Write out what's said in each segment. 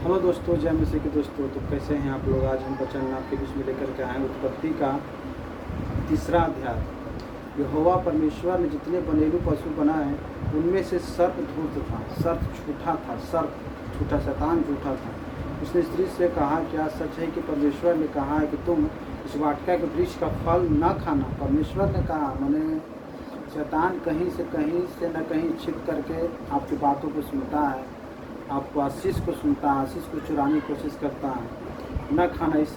Hello दोस्तों, जय मसीह के दोस्तों। तो कैसे हैं आप लोग? आज हम वचन आपके बीच में लेकर के आए हैं उत्पत्ति का 3रा अध्याय। यहोवा परमेश्वर ने जितने बनेलू पशु बनाए उनमें से सर्प धूर्त था, सर्प झूठा था, सर्प झूठा, शैतान झूठा था। उसने स्त्री से कहा, क्या सच है कि परमेश्वर ने कहा है कि तुम इस वाटिका के वृक्ष का फल न खाना? परमेश्वर ने कहा, मैंने शैतान कहीं से न कहीं छिप करके आपकी बातों को सुनता है, आपको आशीष को सुनता है, आशीष को चुराने की कोशिश करता है। न खाना। इस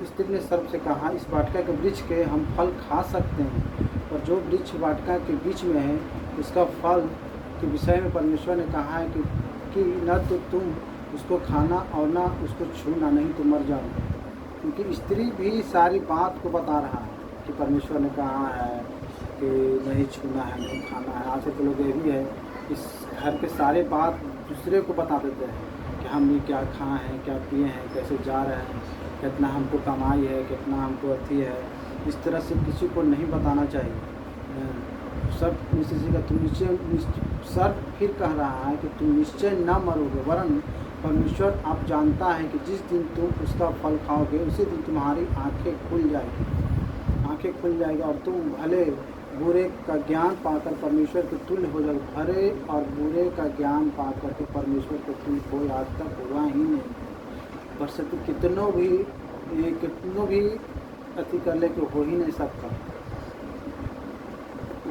स्त्री ने सर्प से कहा, इस वाटिका के वृक्ष के हम फल खा सकते हैं, पर जो वृक्ष वाटिका के बीच में है उसका फल के विषय में परमेश्वर ने कहा है कि न तो तुम उसको खाना और न उसको छूना, नहीं तो मर जाओगे। क्योंकि स्त्री भी सारी बात को बता रहा है कि परमेश्वर ने कहा है कि नहीं छूना है, नहीं खाना है। आज के लोग ये भी है, इस घर के सारे बात दूसरे को बता देते हैं कि हमने क्या खाए हैं, क्या पिए हैं, कैसे जा रहे हैं, कितना हमको कमाई है, कितना हमको अथी है। इस तरह से किसी को नहीं बताना चाहिए। सब निश्चय का तुम निश्चय, सर्प फिर कह रहा है कि तुम निश्चय न मरोगे, वरन परमेश्वर आप जानता है कि जिस दिन तुम उसका फल खाओगे उसी दिन तुम्हारी आँखें खुल जाएगी और तुम भले बुरे का ज्ञान पाकर परमेश्वर के तुल्य हो जाओगे। भले और बुरे का ज्ञान पाकर के परमेश्वर के तुल्य कोई आज तक हुआ ही नहीं। बरसत कितनों भी अति कर ले कि हो ही नहीं सकता।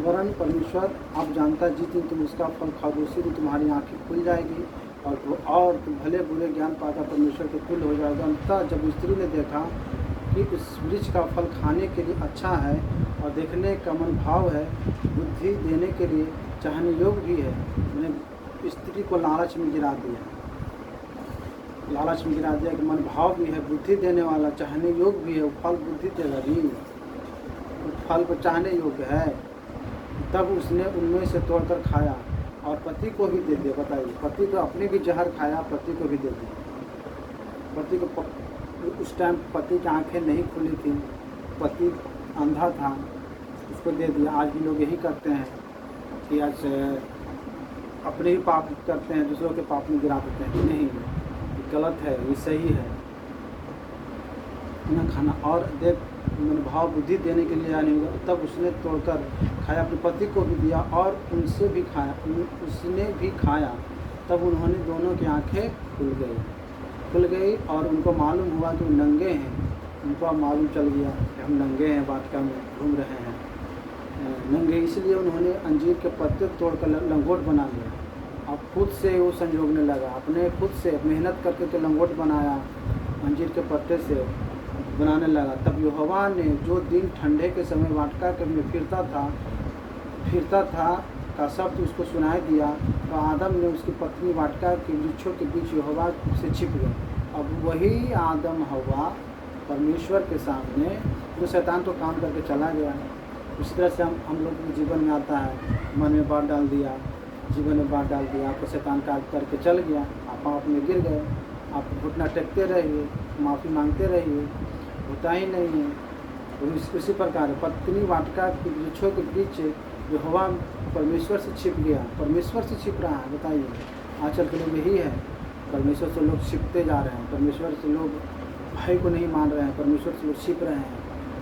वरन परमेश्वर आप जानता है जिस दिन तुम उसका फल खाओगे उसी दिन तुम्हारी आँखें खुल जाएगी और तुम भले बुरे ज्ञान पाकर परमेश्वर के तुल्य हो जाएगा। अंततः जब स्त्री ने देखा कि उस वृक्ष का फल खाने के लिए अच्छा है और देखने का मन भाव है, बुद्धि देने के लिए चाहने योग्य भी है, मैंने स्त्री को लालच में गिरा दिया कि मन भाव भी है, बुद्धि देने वाला, चाहने योग्य भी है। वो फल बुद्धि देगा भी, वो फल को चाहने योग्य है। तब उसने उनमें से तोड़कर खाया और पति को भी दे दिया। बताइए, पति को अपने भी जहर खाया, पति को भी दे दिया। पति को उस टाइम पति की आंखें नहीं खुली थी, पति अंधा था, उसको दे दिया। आज भी लोग यही करते हैं कि आज अपने ही पाप करते हैं, दूसरों के पाप में गिरा देते हैं। नहीं, ये गलत है, ये सही है न खाना। और देख, मन भाव बुद्धि देने के लिए नहीं होगा। तब उसने तोड़कर खाया, अपने पति को भी दिया और उसने भी खाया। तब उन्होंने दोनों की आंखें खुल गई और उनको मालूम हुआ कि वो नंगे हैं। उनको मालूम चल गया कि हम नंगे हैं, वाटिका में घूम रहे हैं नंगे। इसलिए उन्होंने अंजीर के पत्ते तोड़कर लंगोट बना लिया। अब खुद से वो संजोगने लगा, अपने खुद से मेहनत करके तो लंगोट बनाया, अंजीर के पत्ते से बनाने लगा। तब यहोवा ने जो दिन ठंडे के समय वाटिका में फिरता था का शब्द उसको सुनाई दिया, तो आदम ने उसकी पत्नी वाटिका के वृक्षों के बीच यहोवा से छिप गए। अब वही आदम हवा परमेश्वर के सामने, तो शैतान तो काम करके चला गया। उसी तरह से हम लोग के जीवन में आता है, मन में बात डाल दिया, जीवन में बात डाल दिया, आपको शैतान का करके चल गया, आप पाप में गिर गए। आप घुटना टेकते रहिए, माफ़ी मांगते रहिए, होता ही नहीं है। उसी प्रकार पत्नी वाटिका के वृक्षों के बीच यहोवा परमेश्वर से छिप गया, परमेश्वर से छिप रहा है। बताइए, आजकल के लोग यही है, परमेश्वर से लोग छिपते जा रहे हैं, परमेश्वर से लोग भाई को नहीं मान रहे हैं, परमेश्वर से लोग छिप रहे हैं,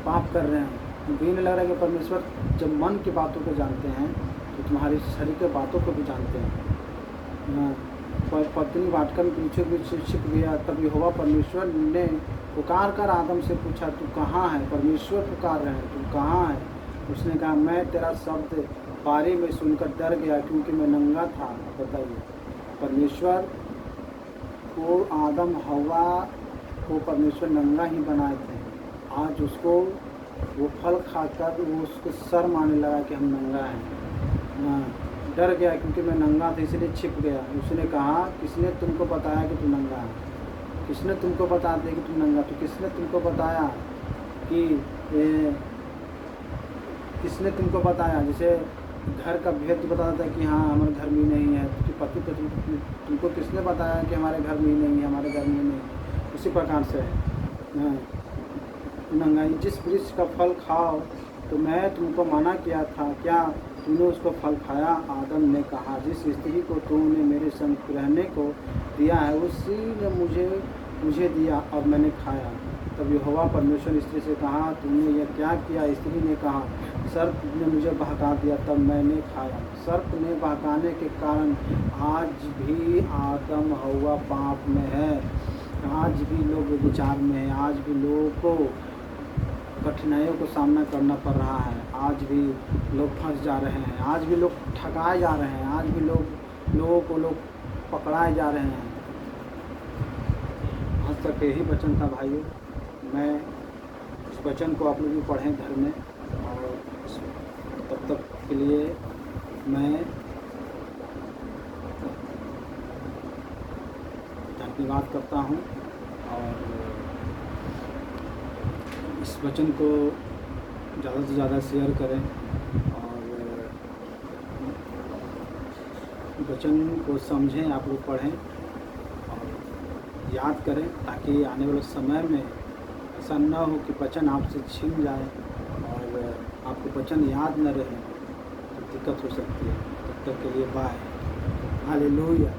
पाप कर रहे हैं। उनको ये नहीं लग रहा है कि परमेश्वर जब मन की बातों को जानते हैं तो तुम्हारी शरीर के बातों को भी जानते हैं। पत्नी वाटिका में वृक्षों के बीच छिप गया। तब यहोवा परमेश्वर ने पुकार कर आदम से पूछा, तू कहाँ है? परमेश्वर पुकार रहे हैं, तू कहाँ है? उसने कहा, मैं तेरा शब्द बारी में सुनकर डर गया क्योंकि मैं नंगा था। बताइए, परमेश्वर को आदम हवा को परमेश्वर नंगा ही बनाए थे। आज उसको वो फल खाकर वो उसको शर्म आने लगा कि हम नंगा हैं। डर गया क्योंकि मैं नंगा था, इसलिए छिप गया। उसने कहा, किसने तुमको बताया कि तू नंगा है? किसने तुमको बता दिया कि तुम नंगा? तो किसने तुमको बताया कि किसने तुमको बताया? जैसे घर का भेद बता देता है कि हाँ हमारे घर में नहीं है, तो पति को तुमको किसने बताया कि हमारे घर में नहीं है, हमारे घर में नहीं है? उसी प्रकार से नंगाई। जिस वृक्ष का फल खाओ तो मैं तुमको मना किया था, क्या तूने उसको फल खाया? आदम ने कहा, जिस स्त्री को तूने मेरे संग रहने को दिया है उसी ने मुझे दिया और मैंने खाया। तब यहोवा परमेश्वर ने स्त्री से कहा, तुमने यह क्या किया? स्त्री ने कहा, सर्प ने मुझे बहका दिया, तब मैंने खाया। सर्प ने बहकाने के कारण आज भी आदम हव्वा पाप में है, आज भी लोग विचार में हैं, आज भी लोगों को कठिनाइयों को सामना करना पड़ रहा है, आज भी लोग फंस जा रहे हैं, आज भी लोग ठगाए जा रहे हैं, आज भी लोगों को पकड़ाए जा रहे हैं। आज तक यही वचन था भाइयों। मैं इस वचन को आप लोग भी पढ़ें घर में, और तब तक के लिए मैं धन्यवाद करता हूँ। और इस वचन को ज़्यादा से ज़्यादा शेयर करें और वचन को समझें, आप लोग पढ़ें और याद करें, ताकि आने वाले समय में ऐसा न हो कि वचन आपसे छीन जाए और आपको वचन याद न रहे, तो दिक्कत हो सकती है। तब तक के लिए बाय। हालेलुया।